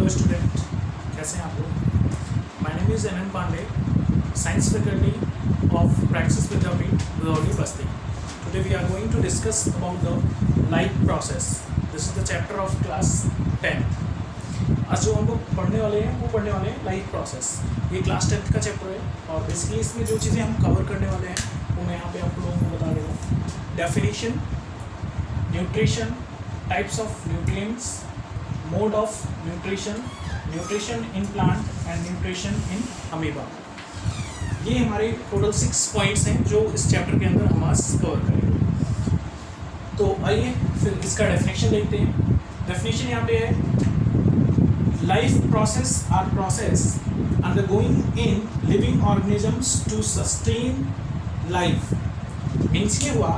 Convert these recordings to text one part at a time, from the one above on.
Hello student, कैसे हैं आप लोग। My name is N Pandey, science faculty of practice Vidyapeeth Bhadauli Basti. Today we are going to discuss about the life process. This is the chapter of class 10। आज जो हम लोग पढ़ने वाले हैं लाइफ प्रोसेस। ये क्लास 10th का चैप्टर है और बेसिकली इसमें जो चीज़ें हम कवर करने वाले हैं वो मैं यहाँ पे आप लोगों को बता दे रहा हूँ। Definition, nutrition, types of nutrients, mode of nutrition, nutrition in plant and nutrition in amoeba. ये हमारे टोटल 6 पॉइंट्स हैं जो इस चैप्टर के अंदर हम आज कवर करेंगे। तो आइए फिर इसका डेफिनेशन देखते हैं। डेफिनेशन यहाँ पे है, life process are process undergoing in living organisms to sustain life. Means ये हुआ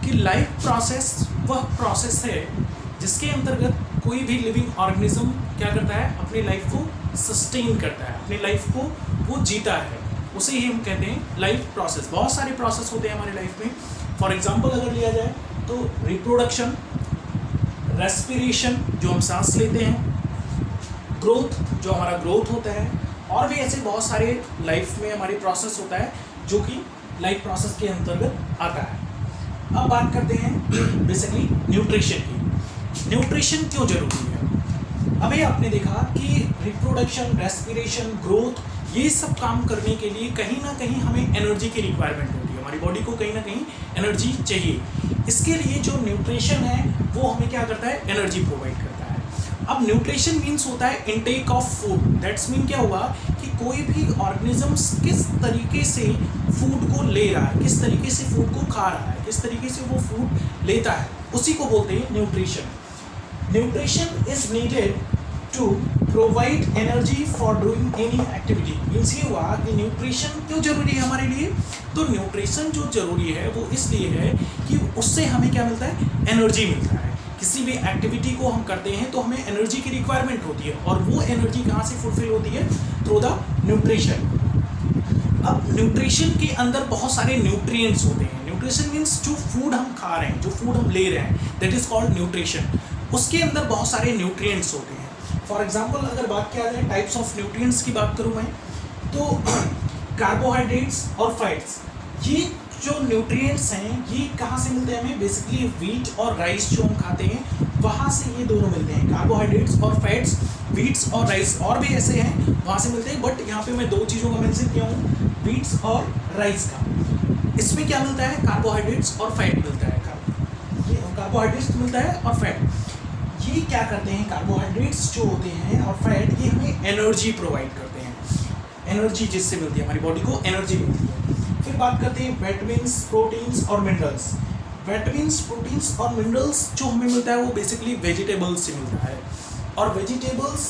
कि लाइफ प्रोसेस वह प्रोसेस है जिसके अंतर्गत कोई भी लिविंग ऑर्गेनिज्म क्या करता है, अपनी लाइफ को सस्टेन करता है, अपनी लाइफ को वो जीता है, उसे ही हम कहते हैं लाइफ प्रोसेस। बहुत सारे प्रोसेस होते हैं हमारी लाइफ में। फॉर एग्जांपल अगर लिया जाए तो रिप्रोडक्शन, रेस्पिरेशन जो हम सांस लेते हैं, ग्रोथ जो हमारा ग्रोथ होता है, और भी ऐसे बहुत सारे लाइफ में हमारी प्रोसेस होता है जो कि लाइफ प्रोसेस के अंतर्गत आता है। अब बात करते हैं बेसिकली न्यूट्रिशन की। न्यूट्रिशन क्यों जरूरी है। अभी आपने देखा कि रिप्रोडक्शन, रेस्पिरेशन, ग्रोथ, ये सब काम करने के लिए कहीं ना कहीं हमें एनर्जी की रिक्वायरमेंट होती है। हमारी बॉडी को कहीं ना कहीं एनर्जी चाहिए। इसके लिए जो न्यूट्रिशन है वो हमें क्या करता है, एनर्जी प्रोवाइड करता है। अब न्यूट्रिशन मीन्स होता है intake of food. That's mean क्या हुआ कि कोई भी ऑर्गेनिजम्स किस तरीके से फूड को ले रहा है, किस तरीके से फूड को खा रहा है, किस तरीके से वो फूड लेता है, उसी को बोलते हैं nutrition. Nutrition is needed to provide energy for doing any activity. Means ये हुआ कि न्यूट्रिशन क्यों जरूरी है हमारे लिए। तो न्यूट्रिशन जो जरूरी है वो इसलिए है कि उससे हमें क्या मिलता है, एनर्जी मिलता है। किसी भी एक्टिविटी को हम करते हैं तो हमें एनर्जी की रिक्वायरमेंट होती है, और वो एनर्जी कहाँ से फुलफिल होती है, थ्रू द न्यूट्रिशन। अब न्यूट्रिशन के अंदर बहुत सारे न्यूट्रिएंट्स होते हैं। न्यूट्रिशन मीन्स जो फूड हम खा रहे हैं, जो फूड हम ले रहे हैं, दैट इज कॉल्ड न्यूट्रिशन। उसके अंदर बहुत सारे न्यूट्रिएंट्स होते हैं। फॉर एग्जांपल अगर बात किया जाए टाइप्स ऑफ न्यूट्रिएंट्स की बात करूं मैं, तो कार्बोहाइड्रेट्स और फैट्स, ये जो न्यूट्रिएंट्स हैं ये कहाँ से मिलते हैं हमें, बेसिकली व्हीट और राइस जो हम खाते हैं वहाँ से ये दोनों मिलते हैं। कार्बोहाइड्रेट्स और फैट्स, व्हीट्स और राइस, और भी ऐसे हैं वहाँ से मिलते हैं, बट यहाँ पे मैं 2 चीज़ों का मेंशन किया हूँ, व्हीट्स और राइस का। इसमें क्या मिलता है, कार्बोहाइड्रेट्स और फैट मिलता है। ये कार्बोहाइड्रेट्स मिलता है और फैट। ये क्या करते हैं, कार्बोहाइड्रेट्स जो होते हैं और फैट, ये हमें एनर्जी प्रोवाइड करते हैं। एनर्जी जिससे मिलती है, हमारी बॉडी को एनर्जी मिलती है। फिर बात करते हैं विटामिन्स, प्रोटीन्स और मिनरल्स। विटामिन्स, प्रोटीन्स और मिनरल्स जो हमें मिलता है वो बेसिकली वेजिटेबल्स से मिलता है, और वेजिटेबल्स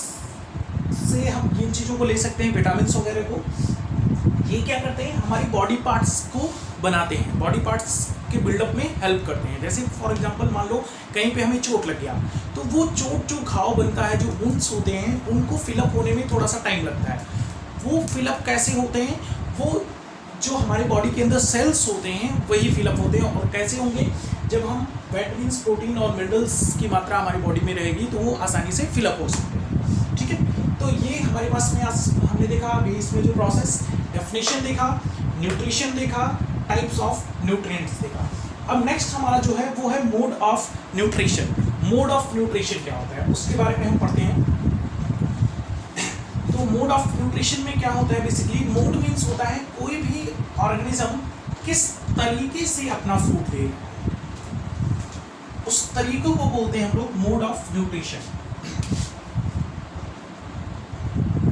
से हम किन चीज़ों को ले सकते हैं, विटामिन्स वगैरह को। ये क्या करते हैं, हमारी बॉडी पार्ट्स को बनाते हैं, बॉडी पार्ट्स के बिल्डअप में हेल्प करते हैं। जैसे फॉर एग्जांपल मान लो कहीं पे हमें चोट लग गया, तो वो चोट जो घाव बनता है, जो वुंड्स होते हैं, उनको फिलअप होने में थोड़ा सा टाइम लगता है। वो फिलअप कैसे होते हैं, वो जो हमारे बॉडी के अंदर सेल्स होते हैं वही फिलअप होते हैं। और कैसे होंगे, जब हम विटामिन्स, प्रोटीन और मिनरल्स की मात्रा हमारी बॉडी में रहेगी तो वो आसानी से फिलअप हो सकते हैं। ठीक है, तो ये हमारे पास में आज हमने देखा अभी इसमें जो प्रोसेस, डेफिनेशन देखा, न्यूट्रिशन देखा, टाइप्स ऑफ न्यूट्रिएंट्स देखा। अब नेक्स्ट हमारा जो है वो है mode of nutrition. Mode of nutrition क्या होता है उसके बारे में हम पढ़ते हैं। तो मोड ऑफ न्यूट्रिशन में क्या होता है, बेसिकली मोड मीन्स होता है कोई भी ऑर्गेनिज्म किस तरीके से अपना फूड ले, उस तरीकों को बोलते हैं हम लोग mode of nutrition.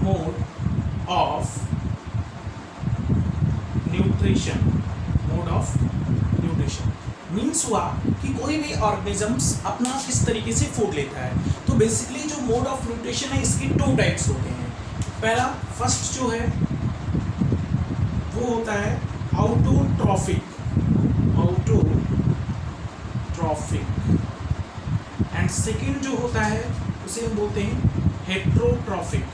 Mode of nutrition, mode of nutrition means हुआ कि कोई भी ऑर्गेनिजम्स अपना किस तरीके से फूड लेता है। तो बेसिकली जो मोड ऑफ न्यूट्रिशन है इसकी 2 टाइप्स होते हैं। पहला, फर्स्ट जो है वो होता है ऑटोट्रॉफिक, एंड सेकंड जो होता है उसे हम बोलते हैं हेट्रोट्रॉफिक।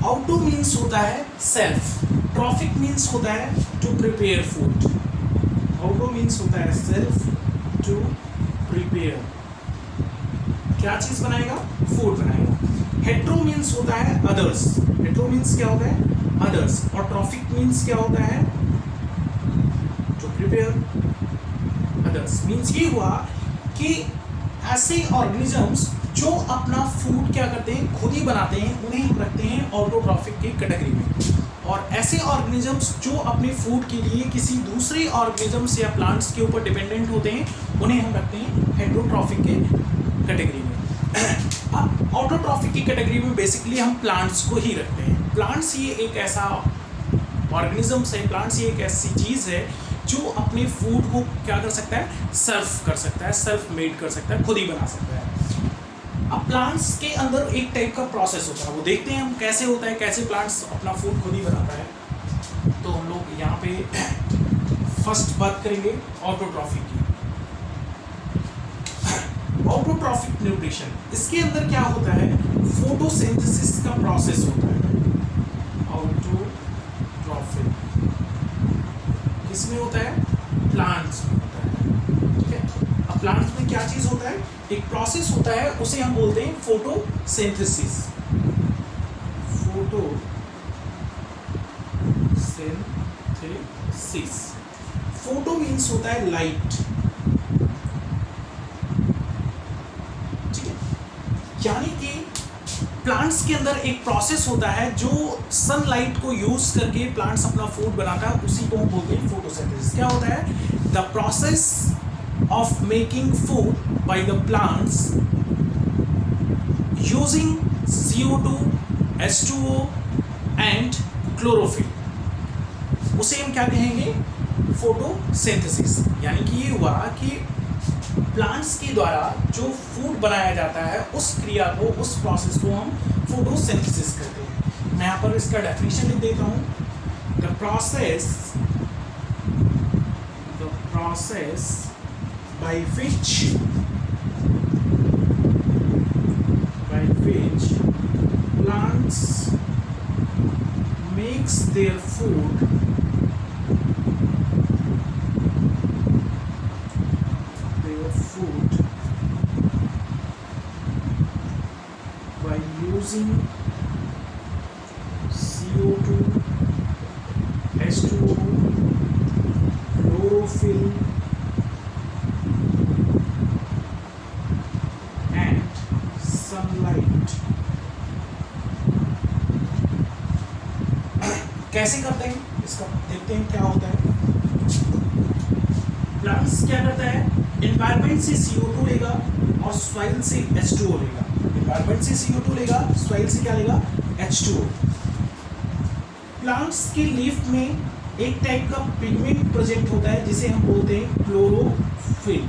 ऑटो मीन्स होता है सेल्फ, ट्रॉफिक मीन्स होता है to prepare food. Auto means होता है सेल्फ टू प्रिपेयर, क्या चीज बनाएगा, फूड बनाएगा। हेट्रो मीन्स होता है अदर्स, हेट्रो मीन्स क्या होता है, अदर्स। और ट्रॉफिक मीन्स क्या होता है, टू प्रिपेयर अदर्स। मीन्स ये हुआ कि ऐसे ऑर्गेनिजम्स जो अपना फूड क्या करते हैं, खुद ही बनाते हैं, उन्हें हम रखते हैं ऑटोट्रॉफिक की कैटेगरी में। और ऐसे ऑर्गेनिजम्स जो अपने फूड के लिए किसी दूसरे ऑर्गेनिजम्स या प्लांट्स के ऊपर डिपेंडेंट होते हैं, उन्हें हम रखते हैं हेट्रोट्रॉफिक के कैटेगरी में। अब ऑटोट्रॉफिक की कैटेगरी में बेसिकली हम प्लांट्स को ही रखते हैं। प्लांट्स ये एक ऐसा ऑर्गेनिजम्स है, प्लांट्स ये एक ऐसी चीज़ है जो अपने फूड को क्या कर सकता है, सर्व कर सकता है, सेल्फ मेड कर सकता है, खुद ही बना सकता है। अब प्लांट्स के अंदर एक टाइप का प्रोसेस होता है, वो देखते हैं हम कैसे होता है, कैसे प्लांट्स अपना फूड खुद ही बनाता है। तो हम लोग यहाँ पे फर्स्ट बात करेंगे ऑटोट्रॉफिक की। ऑटोट्रॉफिक न्यूट्रिशन, इसके अंदर क्या होता है, फोटोसिंथेसिस का प्रोसेस होता है। ऑटोट्रॉफिक किसमें होता है, प्लांट्स में होता है, ठीक है। अब प्लांट्स में क्या चीज होता है, एक प्रोसेस होता है, उसे हम बोलते हैं फोटोसिंथेसिस। फोटोसिंथेसिस, फोटो मीन्स होता है लाइट, ठीक है। यानी कि प्लांट्स के अंदर एक प्रोसेस होता है जो सनलाइट को यूज करके प्लांट्स अपना फूड बनाता है, उसी को हम बोलते हैं फोटोसिंथेसिस। क्या होता है, the process of making food by the plants using CO2, H2O and chlorophyll, उसे हम क्या कहेंगे, फोटोसिंथेसिस। यानी कि ये हुआ कि प्लांट्स के द्वारा जो फूड बनाया जाता है, उस क्रिया को, उस प्रोसेस को हम फोटोसिंथेसिस कहते हैं। मैं यहाँ पर इसका डेफिनेशन लिख देता हूँ, the process by which plants makes their food by using CO2, H2O, chlorophyll कैसे करते हैं, इसका देखते हैं क्या होता है। प्लांट्स क्या करता है, एनवायरनमेंट से CO2 लेगा और सॉइल से H2O लेगा। एनवायरनमेंट से CO2 लेगा, सॉइल से क्या लेगा, H2O। प्लांट्स के लीफ में एक टाइप का पिगमेंट प्रेजेंट होता है जिसे हम बोलते हैं क्लोरोफिल।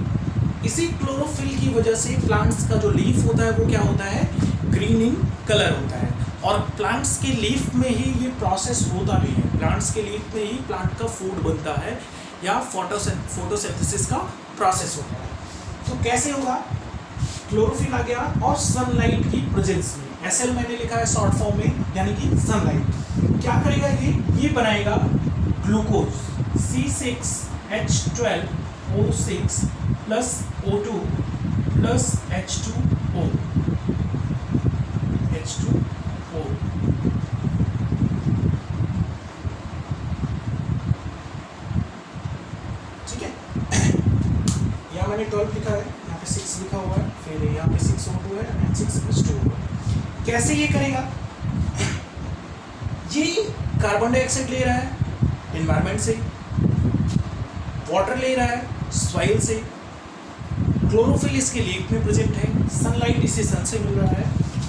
इसी क्लोरोफिल की वजह से प्लांट्स का जो लीफ होता है वो क्या होता है, ग्रीन इन कलर होता है। और प्लांट्स के लीफ में ही ये प्रोसेस होता भी है, प्लांट्स के लीफ में ही प्लांट का फूड बनता है या फोटोसिंथेसिस का प्रोसेस होता है। तो कैसे होगा, क्लोरोफिल आ गया और सनलाइट की प्रेजेंस में, SL मैंने लिखा है शॉर्ट फॉर्म में, यानी कि सनलाइट क्या करेगा, ये बनाएगा glucose C6H12O6 plus O2 plus H2O, ठीक है। यहाँ मैंने 12 लिखा है, यहाँ पे 6 लिखा हुआ है, फिर यहाँ पे 6O2 है एंड 6H2O है। कैसे ये करेगा, ये कार्बन डाइऑक्साइड ले रहा है एनवायरनमेंट से, वाटर ले रहा है सॉइल से, क्लोरोफिल इसके लीफ में प्रेजेंट है, सनलाइट इसे सन से मिल रहा है,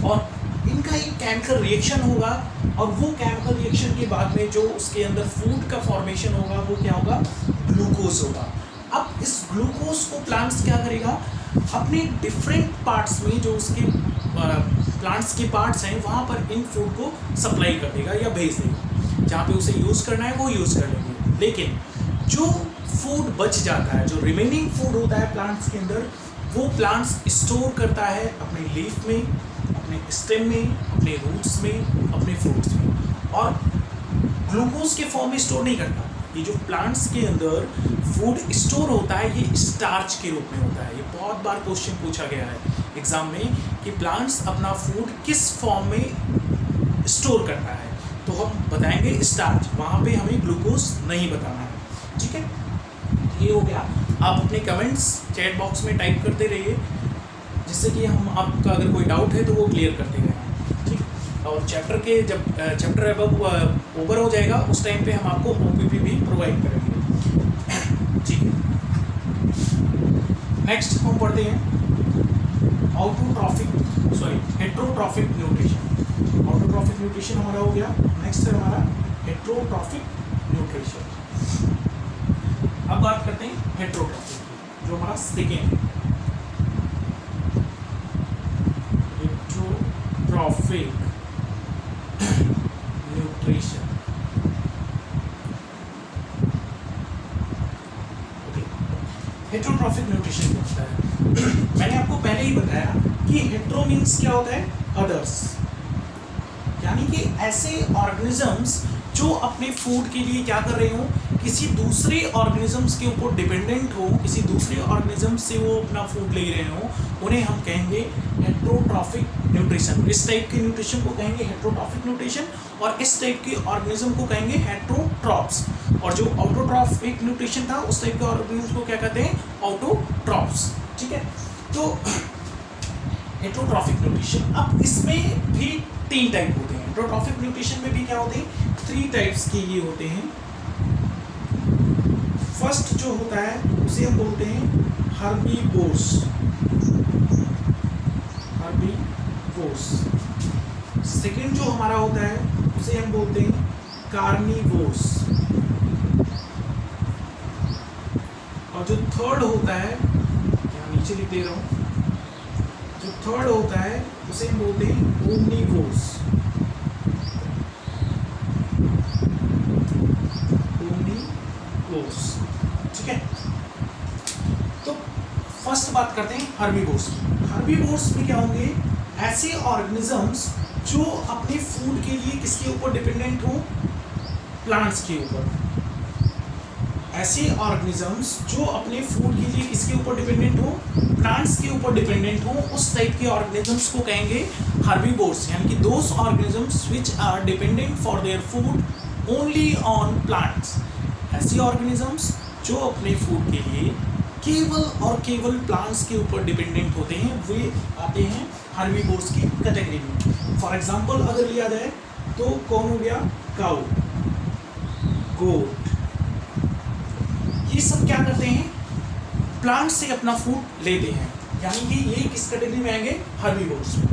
और इनका एक केमिकल रिएक्शन होगा, और वो केमिकल रिएक्शन के बाद में जो उसके अंदर फूड का फॉर्मेशन होगा वो क्या होगा, ग्लूकोज होगा। अब इस ग्लूकोज को प्लांट्स क्या करेगा, अपने डिफरेंट पार्ट्स में जो उसके प्लांट्स के पार्ट्स हैं वहाँ पर इन फूड को सप्लाई कर देगा या भेज देगा, जहाँ पे उसे यूज़ करना है वो यूज़ कर लेंगे। लेकिन जो फूड बच जाता है, जो रिमेनिंग फूड होता है प्लांट्स के अंदर, वो प्लांट्स स्टोर करता है अपने लीफ में, अपने स्टेम में, अपने रूट्स में, अपने फ्रूट्स में, और ग्लूकोज के फॉर्म में स्टोर नहीं करता, ये जो प्लांट्स के अंदर फूड स्टोर होता है ये स्टार्च के रूप में होता है। ये बहुत बार क्वेश्चन पूछा गया है एग्जाम में कि प्लांट्स अपना फूड किस फॉर्म में स्टोर करता है, तो हम बताएंगे स्टार्च, वहाँ पे हमें ग्लूकोज नहीं बताना है। ठीक है, ये हो गया। आप अपने कमेंट्स चैट बॉक्स में टाइप करते रहिए, जिससे कि हम आपका अगर कोई डाउट है तो वो क्लियर करते रहें। ठीक, और चैप्टर के जब चैप्टर अब ओवर हो जाएगा उस टाइम पे हम आपको OPP भी प्रोवाइड करेंगे। ठीक है, नेक्स्ट हम पढ़ते हैं हेट्रोट्रॉफिक न्यूट्रिशन। ऑटोट्रॉफिक न्यूट्रिशन हमारा हो गया। नेक्स्ट है हमारा हेट्रोट्रॉफिक न्यूट्रिशन। अब बात करते हैं हेट्रोट्रॉफिक की, जो हमारा second heterotrophic nutrition. Okay, heterotrophic nutrition क्या होता है? मैंने आपको पहले ही बताया कि हेट्रो मीन्स क्या होता है, अदर्स, यानी कि ऐसे ऑर्गेनिजम्स जो अपने फूड के लिए क्या कर रहे हो, किसी दूसरे ऑर्गेनिजम्स के ऊपर डिपेंडेंट हो, किसी दूसरे ऑर्गेनिज्म से वो अपना फूड ले रहे हो, उन्हें हम कहेंगे हेट्रोट्रॉफिक न्यूट्रिशन। इस टाइप के न्यूट्रिशन को कहेंगे हेट्रोट्रॉफिक न्यूट्रिशन, और इस टाइप के ऑर्गेनिज्म को कहेंगे हेट्रोट्रॉप्स। और जो ऑटोट्रॉफिक न्यूट्रिशन था उस टाइप के ऑर्गेनिज्म को क्या कहते हैं, ऑटोट्रॉप्स। ठीक है, तो हेट्रोट्रॉफिक न्यूट्रिशन, अब इसमें भी 3 टाइप होते हैं। हेट्रोट्रॉफिक न्यूट्रिशन में भी क्या होते हैं, 3 टाइप्स के ये होते हैं। फर्स्ट जो होता है उसे हम बोलते हैं हर्बीवोर्स। सेकंड जो हमारा होता है उसे हम बोलते हैं कार्निवोर्स। और जो थर्ड होता है, यहाँ नीचे लिख दे रहा हूँ, जो थर्ड होता है उसे हम बोलते हैं ओमनीवोर्स। ठीक है, तो फर्स्ट बात करते हैं हर्बीवोर्स की। हर्बीवोर्स में क्या होंगे, ऐसे ऑर्गेनिजम्स जो अपने फूड के लिए किसके ऊपर डिपेंडेंट हो, प्लांट्स के ऊपर। ऐसे ऑर्गेनिजम्स जो अपने फूड के लिए किसके ऊपर डिपेंडेंट हो, प्लांट्स के ऊपर डिपेंडेंट हो, उस टाइप के ऑर्गेनिजम्स को कहेंगे हर्बीवोर्स, यानी कि those organisms which are dependent for their food only on plants. ऐसे ऑर्गेनिजम्स जो अपने फूड के लिए केवल और केवल प्लांट्स के ऊपर डिपेंडेंट होते हैं, वे आते हैं हर्बीवोर्स की कैटेगरी में। फॉर एग्जांपल अगर लिया जाए तो कौन हो गया, काऊ, गोट, ये सब क्या करते हैं, प्लांट से अपना फूड लेते हैं, यानी कि ये किस कैटेगरी में आएंगे, हर्बीवोर्स में।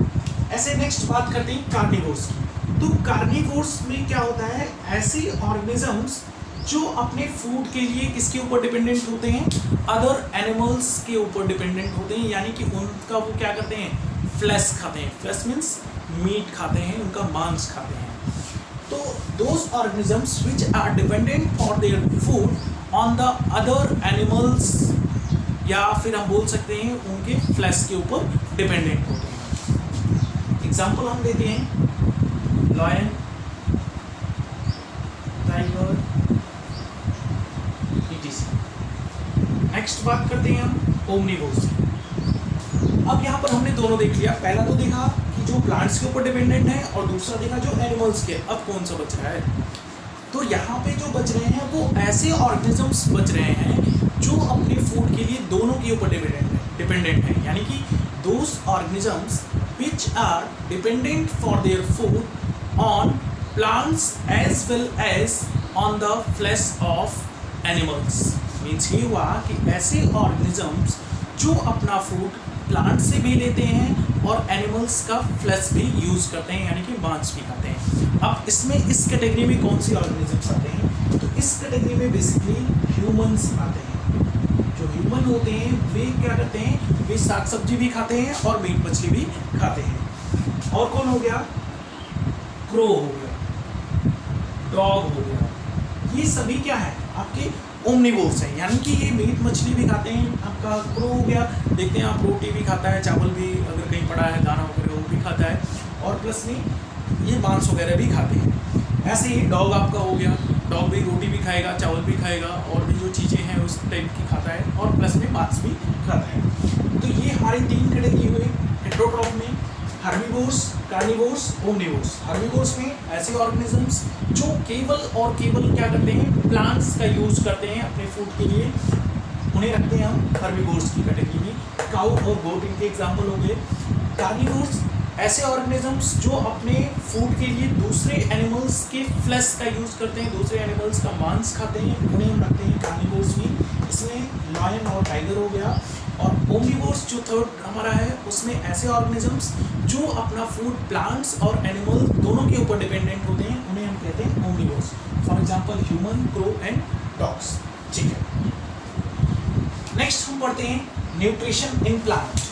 ऐसे नेक्स्ट बात करते हैं कार्निवोर्स की। तो कार्निवोर्स में क्या होता है, ऐसे ऑर्गेनिजम्स जो अपने फूड के लिए किसके ऊपर डिपेंडेंट होते हैं, अदर एनिमल्स के ऊपर डिपेंडेंट होते हैं, यानी कि उनका वो क्या करते हैं, फ्लैश खाते हैं। फ्लैश मीन्स मीट खाते हैं, उनका मांस खाते हैं। तो those organisms which are dependent for their food on the other animals, या फिर हम बोल सकते हैं उनके फ्लैश के ऊपर डिपेंडेंट होते हैं। एग्जाम्पल हम देते हैं लायन, टाइगर, नेक्स्ट बात करते हैं हम ओमनीवोर्स। अब यहाँ पर हमने दोनों देख लिया, पहला तो देखा कि जो प्लांट्स के ऊपर डिपेंडेंट है, और दूसरा देखा जो एनिमल्स के। अब कौन सा बच रहा है, तो यहाँ पे जो बच रहे हैं वो ऐसे ऑर्गेनिजम्स बच रहे हैं जो अपने फूड के लिए दोनों के ऊपर डिपेंडेंट है, यानी कि those organisms which are dependent for their food on plants as well as on the flesh of animals. Means ये हुआ कि ऐसे ऑर्गेनिजम्स जो अपना फूड प्लांट से भी लेते हैं और एनिमल्स का फ्लैश भी यूज़ करते हैं, यानी कि मांस भी खाते हैं। अब इसमें इस कैटेगरी में कौन सी ऑर्गेनिजम्स आते हैं, तो इस कैटेगरी में बेसिकली ह्यूमंस आते हैं। जो ह्यूमन होते हैं वे क्या करते हैं, वे साग सब्जी भी खाते हैं और मीट मछली भी खाते हैं। और कौन हो गया, क्रो हो गया, डॉग हो गया, ये सभी क्या है, आपके ओमनीवोर्स हैं, यानी कि ये मीट मछली भी खाते हैं। आपका क्रो हो गया, देखते हैं आप, रोटी भी खाता है, चावल भी अगर कहीं पड़ा है, दाना वगैरह वो भी खाता है, और प्लस में ये मांस वगैरह भी खाते हैं। ऐसे ही डॉग आपका हो गया, डॉग भी रोटी भी खाएगा, चावल भी खाएगा और भी जो चीज़ें हैं उस टाइप की खाता है, और प्लस में मांस भी खाता है। तो ये हमारी 3 कैटेगरी हुए हेटेरोट्रॉफ में, हर्बीवोर्स, कार्निवोर्स, ओमनिवोर्स। हर्बीवोर्स में ऐसे ऑर्गेनिजम्स जो केवल और केवल क्या करते हैं, प्लांट्स का यूज करते हैं अपने फूड के लिए, उन्हें रखते हैं हम हर्बीवोर्स की कैटेगरी में। काऊ और गोट इनके एग्जाम्पल हो गए। कार्निवोर्स ऐसे ऑर्गेनिजम्स जो अपने फूड के लिए दूसरे एनिमल्स के फ्लैश का यूज करते हैं, दूसरे एनिमल्स का मांस खाते हैं, उन्हें हम रखते हैं कार्निवोर्स में। इसमें लायन और टाइगर हो गया। और ओमनिवोर्स जो थर्ड हमारा है, उसमें ऐसे ऑर्गेनिजम्स जो अपना फूड प्लांट्स और एनिमल दोनों के ऊपर डिपेंडेंट होते हैं, उन्हें हम कहते हैं omnivores. For example human, crow and dogs. ठीक है, नेक्स्ट हम पढ़ते हैं न्यूट्रिशन इन प्लांट।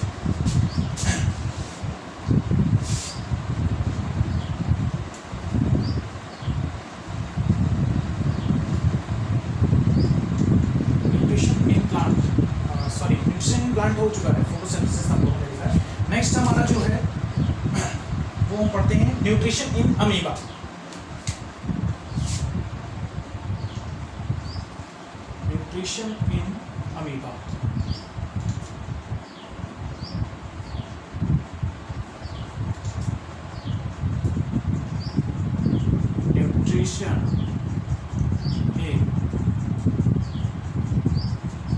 प्लांट हो चुका है, फोटोसिंथेसिस हम लोगों ने देखा है। नेक्स्ट हमारा जो है वो हम पढ़ते हैं nutrition in amoeba. Nutrition in amoeba. Nutrition in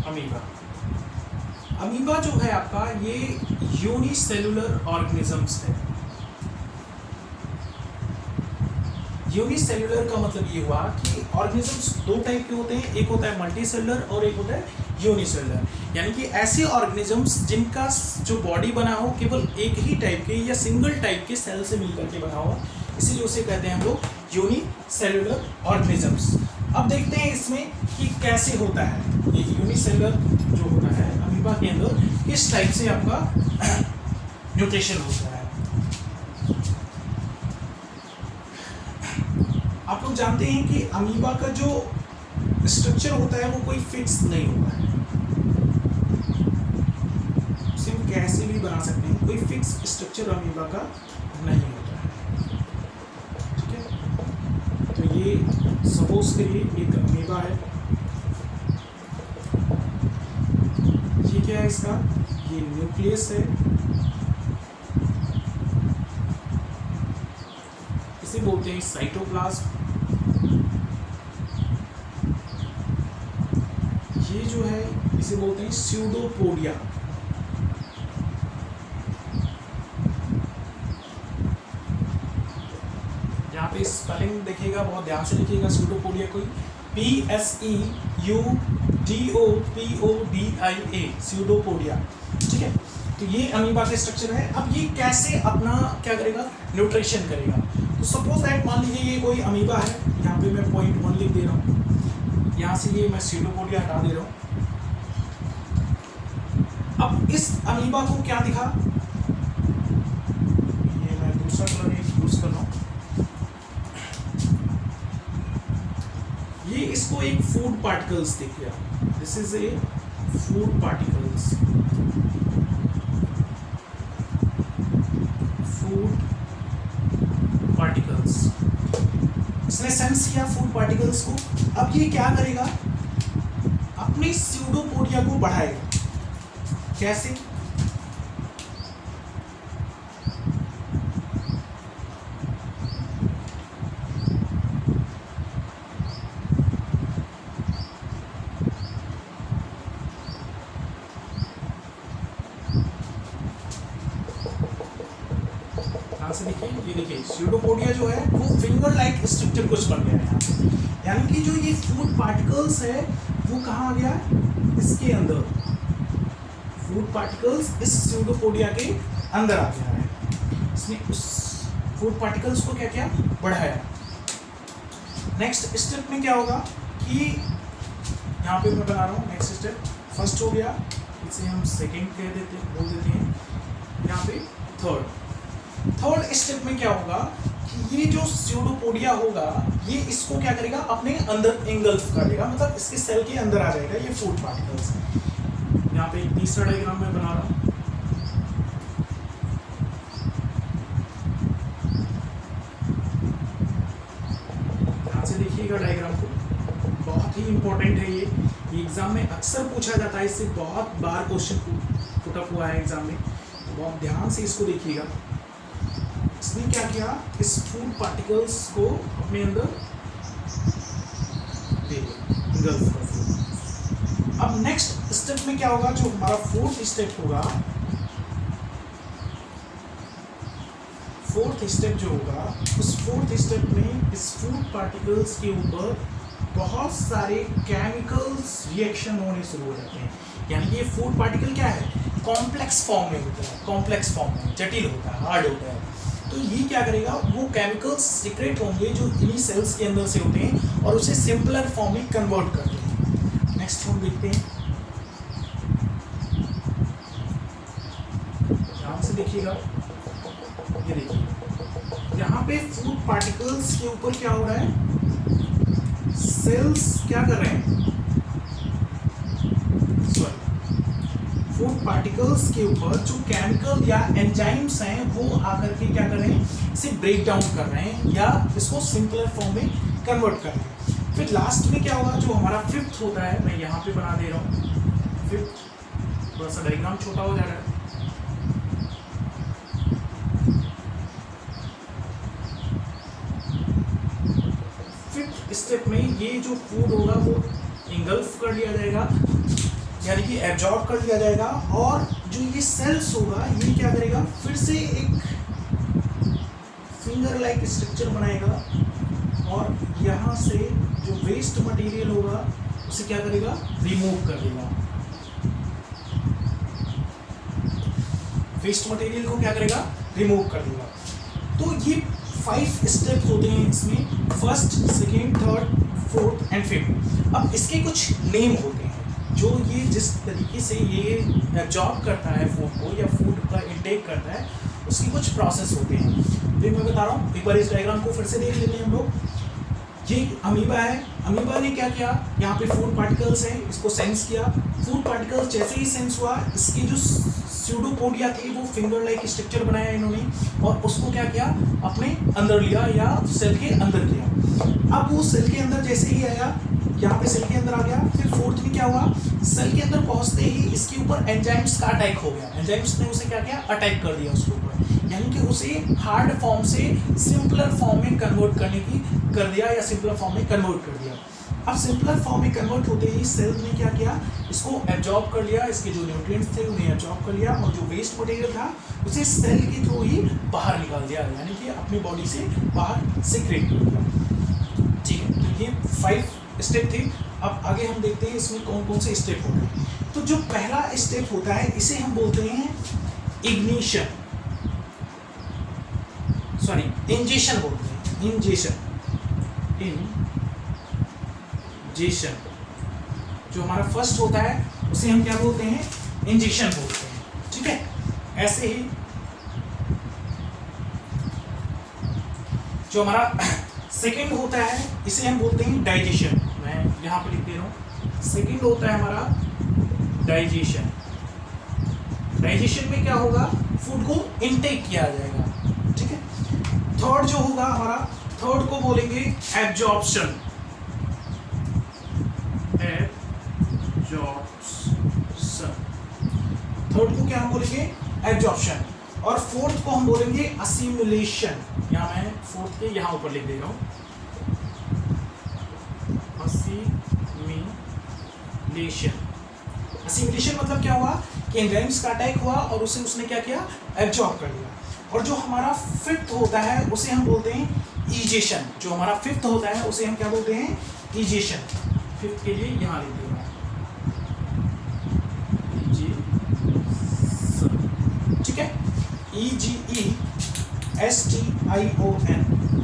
amoeba. Amoeba जो है आपका, ये यूनिसेलुलर ऑर्गेनिजम्स है। यूनिसेलुलर का मतलब ये हुआ कि ऑर्गेनिजम्स 2 टाइप के होते हैं, एक होता है मल्टीसेलुलर और एक होता है यूनिसेलुलर। यानी कि ऐसे ऑर्गेनिजम्स जिनका जो बॉडी बना हो केवल एक ही टाइप के या सिंगल टाइप के सेल से मिलकर के बना हो, इसीलिए उसे कहते हैं हम लोग यूनिसेलुलर ऑर्गेनिजम्स। अब देखते हैं इसमें कि कैसे होता है ये यूनिसेलुलर जो होता है अमीबा के अंदर, किस टाइप से आपका न्यूट्रिशन होता है। आप लोग जानते हैं कि अमीबा का जो स्ट्रक्चर होता है वो कोई फिक्स नहीं होता है, उसे हम कैसे भी बना सकते हैं, कोई फिक्स स्ट्रक्चर अमीबा का नहीं होता है। ठीक है, तो ये सपोज करिए एक अमीबा है, ये क्या है इसका, ये न्यूक्लियस है, इसे बोलते हैं साइटोप्लाज्म। ये जो है इसे बोलते हैं स्यूडोपोडिया। यहाँ पे स्पेलिंग देखिएगा, बहुत ध्यान से लिखिएगा, स्यूडोपोडिया कोई PSEUDOPODIA, स्यूडोपोडिया। ठीक है, तो ये अमीबा का स्ट्रक्चर है। अब ये कैसे अपना क्या करेगा, न्यूट्रिशन करेगा। तो सपोज दैट मान लीजिए ये कोई अमीबा है, यहाँ पे मैं पॉइंट 1 लिख दे रहा हूँ, यहाँ से ये मैं स्यूडोपोडिया हटा दे रहा हूँ। अब इस अमीबा को क्या दिखा, ये मैं दूसरा कलर यूज कर रहा हूँ, ये इसको एक फूड पार्टिकल्स दिख गया, this is a food particles, food particles. इसने सेंस किया फूड पार्टिकल्स को। अब ये क्या करेगा, अपने स्यूडोपोडिया को बढ़ाएगा। कैसे, से देखिए, ये देखिए स्यूडोपोडिया जो है वो फिंगर लाइक स्ट्रक्चर कुछ बन गया है यहाँ पे। यानी कि जो ये फूड पार्टिकल्स है वो कहाँ आ गया, इसके अंदर, फूड पार्टिकल्स इस स्यूडोपोडिया के अंदर आ गया है। इसने उस फूड पार्टिकल्स को क्या किया, बढ़ाया। नेक्स्ट स्टेप में क्या होगा कि यहाँ पे मैं बना रहा हूँ, नेक्स्ट स्टेप फर्स्ट हो गया, इसे हम सेकेंड कह देते बोल देते हैं, यहाँ पे थर्ड स्टेप में क्या होगा कि ये जो स्यूडोपोडिया होगा ये इसको क्या करेगा, अपने अंदर इंगल्फ कर लेगा, मतलब इसके सेल के अंदर आ जाएगा ये फूड पार्टिकल्स। यहाँ पे एक तीसरा डायग्राम मैं बना रहा हूँ, यहाँ से देखिएगा डायग्राम को, इंपॉर्टेंट है ये एग्जाम में अक्सर पूछा जाता है, इससे बहुत बार क्वेश्चन पुट अप हुआ है एग्जाम में, बहुत ध्यान से इसको देखिएगा। इसने क्या किया, इस फूड पार्टिकल्स को अपने अंदर दे दिया, इंगल्फ कर दिया। अब नेक्स्ट स्टेप में क्या होगा, जो हमारा फोर्थ स्टेप होगा, फोर्थ स्टेप जो होगा, उस फोर्थ स्टेप में इस फूड पार्टिकल्स के ऊपर बहुत सारे केमिकल्स रिएक्शन होने शुरू हो जाते हैं। यानी कि ये फूड पार्टिकल क्या है, कॉम्प्लेक्स फॉर्म में होता है, कॉम्प्लेक्स फॉर्म में, जटिल होता है, हार्ड होता है। तो ये क्या करेगा, वो केमिकल्स सीक्रेट होंगे जो इन्हीं सेल्स के अंदर से होते हैं और उसे सिंपलर फॉर्म में कन्वर्ट करते हैं। नेक्स्ट हम देखते हैं, ध्यान से देखिएगा, ये देखिए यहाँ पे फूड पार्टिकल्स के ऊपर क्या हो रहा है, सेल्स क्या कर रहे हैं, फूड पार्टिकल्स के ऊपर जो केमिकल या एंजाइम्स हैं वो आकर के क्या कर रहे हैं, इसे ब्रेक डाउन कर रहे हैं या इसको सिंपलर फॉर्म में कन्वर्ट कर रहे हैं। फिर लास्ट में क्या होगा, जो हमारा फिफ्थ होता है, मैं यहाँ पे बना दे रहा हूँ फिफ्थ, थोड़ा सा डायग्राम छोटा हो जा रहा है। स्टेप में ये जो फूड होगा वो इंगल्फ कर लिया जाएगा, यानी कि एब्जॉर्ब कर लिया जाएगा, और जो ये सेल्स होगा ये क्या करेगा, फिर से एक फिंगर लाइक स्ट्रक्चर बनाएगा और यहाँ से जो वेस्ट मटेरियल होगा उसे क्या करेगा, रिमूव कर देगा। वेस्ट मटेरियल को क्या करेगा, रिमूव कर देगा। तो ये 5 स्टेप्स होते हैं इसमें, first, second, third, fourth and fifth. अब इसके कुछ नेम होते हैं, जो ये जिस तरीके से ये एब्जॉर्ब करता है फूड को या फूड का इंटेक करता है, उसकी कुछ प्रोसेस होते हैं। फिर मैं बता रहा हूँ, एक बार इस डायग्राम को फिर से देख लेते हैं हम लोग। ये अमीबा है, अमीबा ने क्या किया, यहाँ पे फूड पार्टिकल्स है, इसको सेंस किया। फूड पार्टिकल्स जैसे ही सेंस हुआ, इसकी जो स्यूडोपोडिया थी वो फिंगर लाइक स्ट्रक्चर बनाया इन्होंने और उसको क्या किया, अपने अंदर लिया या सेल के अंदर किया। अब वो सेल के अंदर जैसे ही आया, यहाँ पे सेल के अंदर आ गया, फिर फोर्थ में क्या हुआ, सेल के अंदर पहुँचते ही इसके ऊपर एंजाइम्स का अटैक हो गया। एंजाइम्स ने उसे क्या किया, अटैक कर दिया उसके ऊपर, यानी कि उसे हार्ड फॉर्म से सिंपलर फॉर्म में कन्वर्ट करने की कर दिया या सिंपलर फॉर्म में कन्वर्ट कर दिया। अब सिंपलर फॉर्म में कन्वर्ट होते ही सेल ने क्या किया, इसको एब्जॉर्ब कर लिया, इसके जो न्यूट्रिएंट्स थे उन्हें एब्जॉर्ब कर लिया और जो वेस्ट मटेरियल था उसे सेल के थ्रू ही बाहर निकाल दिया, यानी कि अपनी बॉडी से बाहर सीक्रेट कर दिया। ठीक है, तो ये 5 स्टेप थे। अब आगे हम देखते हैं इसमें कौन कौन से स्टेप होते हैं। तो जो पहला स्टेप होता है इसे हम बोलते हैं इग्निशन, सॉरी इंजेशन बोलते हैं, इंजेशन। जो हमारा फर्स्ट होता है उसे हम क्या बोलते हैं, इंजेक्शन बोलते हैं। ठीक है, ऐसे ही जो हमारा सेकंड होता है इसे हम बोलते हैं डाइजेशन। मैं यहाँ पे लिख दे रहा हूँ, सेकंड होता है हमारा डाइजेशन। डाइजेशन में क्या होगा, फूड को इनटेक किया जाएगा। ठीक है, थर्ड जो होगा हमारा, थर्ड को बोलेंगे एब्जॉर्प्शन। थर्ड को क्या हम बोलेंगे, एब्जॉर्प्शन। और फोर्थ को हम बोलेंगे असिमिलेशन। यहाँ मैं फोर्थ के यहाँ ऊपर लिख दे रहा हूँ, असिमिलेशन। असिमिलेशन मतलब क्या हुआ कि एंजाइम्स का अटैक हुआ और उसे उसने क्या किया, एब्जॉर्ब कर लिया। और जो हमारा फिफ्थ होता है उसे हम बोलते हैं इजेशन। जो हमारा फिफ्थ होता है उसे हम क्या बोलते हैं, इजेशन। फिफ्थ के लिए यहाँ लिख देना, ठीक है, EGESTION,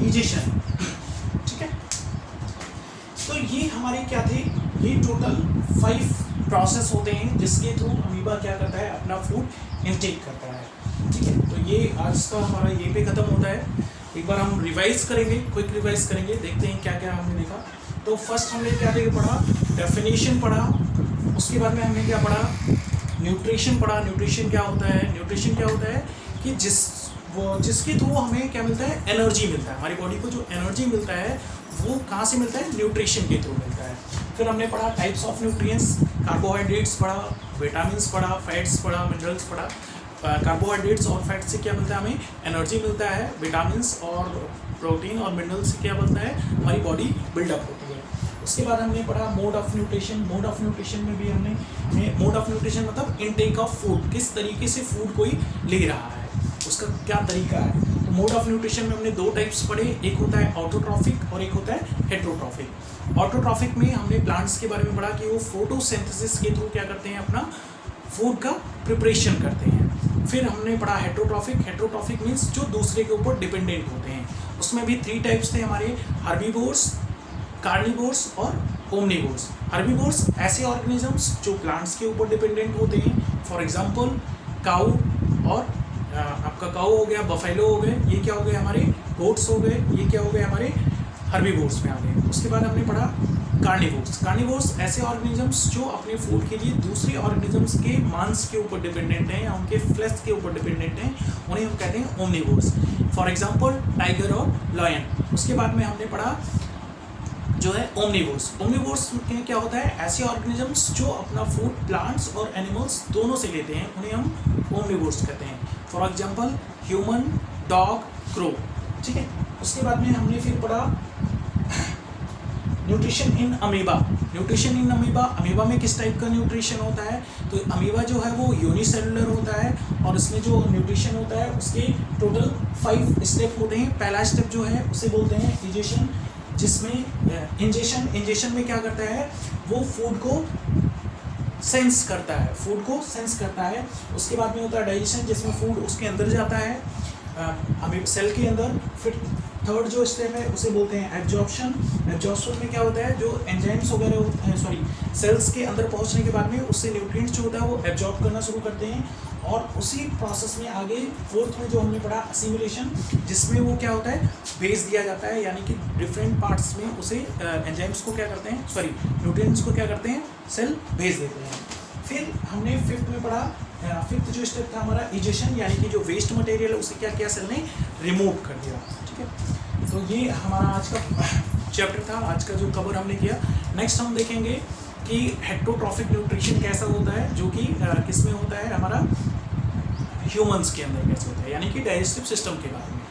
इजेशन। ठीक है, तो ये हमारे क्या थे, ये टोटल 5 प्रोसेस होते हैं जिसके थ्रू अमीबा क्या करता है, अपना फूड इनटेक करता है। ठीक है, तो ये आज का हमारा ये पे खत्म होता है। एक बार हम रिवाइज करेंगे, क्विक रिवाइज करेंगे, देखते हैं क्या क्या हमने देखा। तो फर्स्ट हमने क्या पढ़ा, डेफिनेशन पढ़ा, उसके बाद में हमने क्या पढ़ा, न्यूट्रिशन पढ़ा। न्यूट्रिशन क्या होता है, न्यूट्रिशन क्या होता है कि जिसके थ्रू हमें क्या मिलता है, एनर्जी मिलता है। हमारी बॉडी को जो एनर्जी मिलता है वो कहाँ से मिलता है, न्यूट्रिशन के थ्रू मिलता है। फिर हमने पढ़ा टाइप्स ऑफ न्यूट्रिएंट्स, कार्बोहाइड्रेट्स पढ़ा, विटामिन्स पढ़ा, फैट्स पढ़ा, मिनरल्स पढ़ा। कार्बोहाइड्रेट्स और फैट से क्या मिलता है, हमें एनर्जी मिलता है। विटामिन्स और प्रोटीन और मिनरल से क्या मिलता है, हमारी बॉडी बिल्डअप होती है। उसके बाद हमने पढ़ा mode of nutrition. Mode of nutrition में भी हमने मोड ऑफ न्यूट्रिशन मतलब इनटेक ऑफ फूड, किस तरीके से फूड कोई ले रहा है, उसका क्या तरीका है। तो मोड ऑफ न्यूट्रिशन में हमने दो टाइप्स पढ़े, एक होता है ऑटोट्रॉफिक और एक होता है हेट्रोट्रॉफिक। ऑटोट्रॉफिक में हमने प्लांट्स के बारे में पढ़ा कि वो फोटोसिंथेसिस के थ्रू क्या करते हैं, अपना फूड का प्रिपरेशन करते हैं। फिर हमने पढ़ा हेट्रोट्रॉफिक। हेट्रोट्रॉफिक मीन्स जो दूसरे के ऊपर डिपेंडेंट होते हैं। उसमें भी 3 टाइप्स थे हमारे, हर्बीवोर्स, कार्निवोर्स और ओमनिवोर्स। हर्बीवोर्स ऐसे ऑर्गेनिजम्स जो प्लांट्स के ऊपर डिपेंडेंट होते हैं, फॉर एग्जांपल काऊ, और आपका काऊ हो गया, बफेलो हो गए, ये क्या हो गए हमारे गोट्स हो गए, ये क्या हो गए हमारे हर्बीवोर्स में आ गए। उसके बाद हमने पढ़ा कार्निवोर्स। कार्निवोर्स ऐसे ऑर्गेनिजम्स जो अपने फूड के लिए दूसरे ऑर्गेनिजम्स के मांस के ऊपर डिपेंडेंट हैं या उनके फ्लैश के ऊपर डिपेंडेंट हैं, उन्हें हम कहते हैं ओमनिवोर्स। फॉर एग्जांपल टाइगर और लायन। उसके बाद में हमने पढ़ा जो है ओमनिवोर्स। ओमनिवोर्स में क्या होता है, ऐसे ऑर्गेनिजम्स जो अपना फूड प्लांट्स और एनिमल्स दोनों से लेते हैं, उन्हें हम ओमनिवोर्स कहते हैं। For example human, dog, crow. ठीक है। उसके बाद में हमने फिर पढ़ा nutrition in amoeba. Nutrition in amoeba, amoeba में किस टाइप का न्यूट्रिशन होता है, तो अमीबा जो है वो यूनिसेलुलर होता है और इसमें जो न्यूट्रिशन होता है उसके टोटल 5 स्टेप होते हैं। पहला स्टेप जो है उसे बोलते हैं इजेशन, जिसमें इंजेशन में क्या करता है, वो फूड को सेंस करता है, फूड को सेंस करता है। उसके बाद में होता है डाइजेशन, जिसमें फूड उसके अंदर जाता है सेल के अंदर। फिर थर्ड जो स्टेप है उसे बोलते हैं एब्जॉर्प्शन। एब्जॉर्प्शन में क्या होता है, जो एंजाइम्स वगैरह होते हैं, सेल्स के अंदर पहुंचने के बाद में उससे न्यूट्रिएंट्स जो होता है वो एब्जॉर्ब करना शुरू करते हैं। और उसी प्रोसेस में आगे फोर्थ में जो हमने पढ़ा असिमिलेशन, जिसमें वो क्या होता है, भेज दिया जाता है, यानी कि डिफरेंट पार्ट्स में उसे एंजाइम्स को क्या करते हैं, न्यूट्रिएंट्स को क्या करते हैं, सेल भेज देते हैं। फिर हमने फिफ्थ में पढ़ा, फिफ्थ जो स्टेप था हमारा इजेशन, यानी कि जो वेस्ट मटेरियल है उसे क्या किया, सेल ने रिमूव कर दिया। ठीक है। तो ये हमारा आज का चैप्टर था, आज का जो कवर हमने किया। नेक्स्ट हम देखेंगे कि हेट्रोट्रॉफिक न्यूट्रिशन कैसा होता है, जो कि किस में होता है, हमारा ह्यूमंस के अंदर कैसे होता है, यानी कि डाइजेस्टिव सिस्टम के बारे में।